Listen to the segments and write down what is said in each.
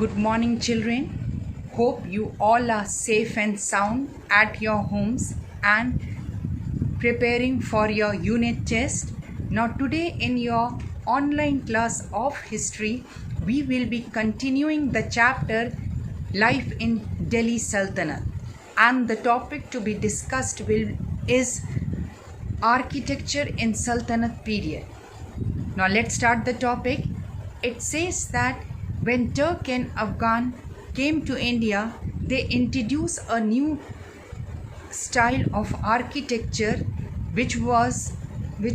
Good morning, children. Hope you all are safe and sound at your homes and preparing for your unit test. Now, today in your online class of history, we will be continuing the chapter Life in Delhi Sultanate, and the topic to be discussed is architecture in Sultanate period. Now, let's start the topic. It says that when Turk and Afghan came to India, they introduced a new style of architecture which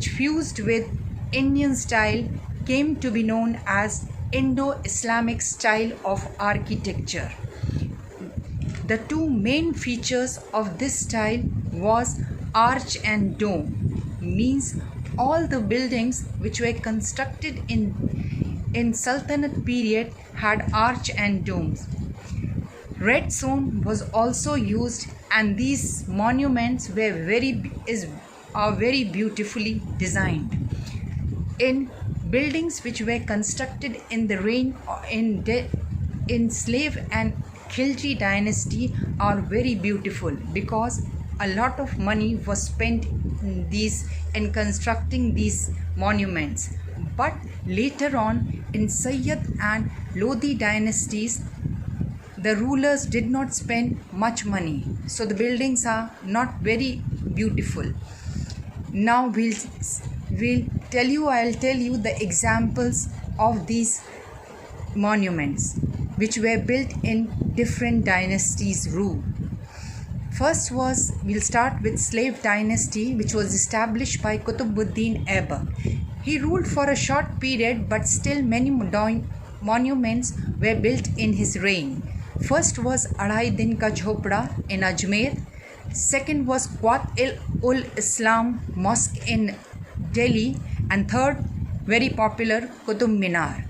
fused with Indian style, came to be known as Indo-Islamic style of architecture. The two main features of this style was arch and dome, means all the buildings which were constructed in Sultanate period had arch and domes. Red stone was also used, and these monuments are very beautifully designed. In buildings which were constructed in the reign in slave and Khilji dynasty are very beautiful because a lot of money was spent in constructing these monuments. But later on, in Sayyid and Lodi dynasties, the rulers did not spend much money, so the buildings are not very beautiful. Now I'll tell you the examples of these monuments which were built in different dynasties' rule. First we'll start with slave dynasty, which was established by Qutbuddin Aibak. He ruled for a short period, but still many monuments were built in his reign. First was Adhai Din Ka Jhopda in Ajmer. Second was Quat-ul-Islam Mosque in Delhi. And third, very popular, Qutub Minar.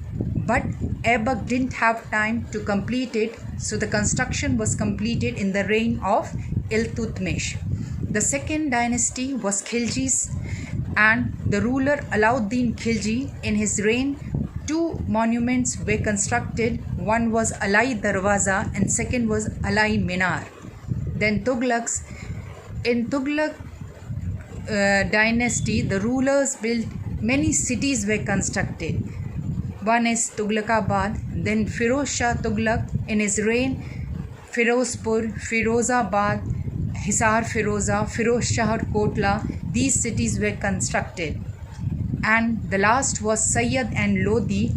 But Aibak didn't have time to complete it, so the construction was completed in the reign of Iltutmish. The second dynasty was Khilji's, and the ruler Alauddin Khilji, in his reign, two monuments were constructed. One was Alai Darwaza and second was Alai Minar. Then Tughlaqs. In Tughlaq dynasty, the rulers built many cities were constructed. One is Tughlaqabad. Then Firoz Shah Tughlaq, in his reign, Firozpur, Firozabad, Hisar Firoza, Firoz Shah Kotla, these cities were constructed. And the last was Sayyid and Lodi.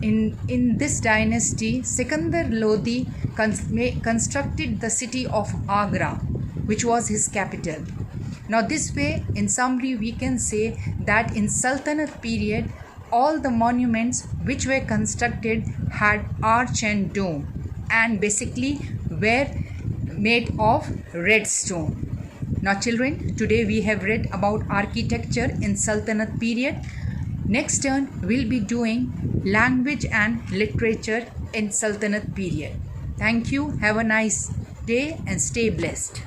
In this dynasty, Sikandar Lodi constructed the city of Agra, which was his capital. Now this way, in summary, we can say that in Sultanate period, all the monuments which were constructed had arch and dome, and basically were made of red stone. Now children, today we have read about architecture in Sultanate period. Next turn we'll be doing language and literature in Sultanate period. Thank you. Have a nice day and stay blessed.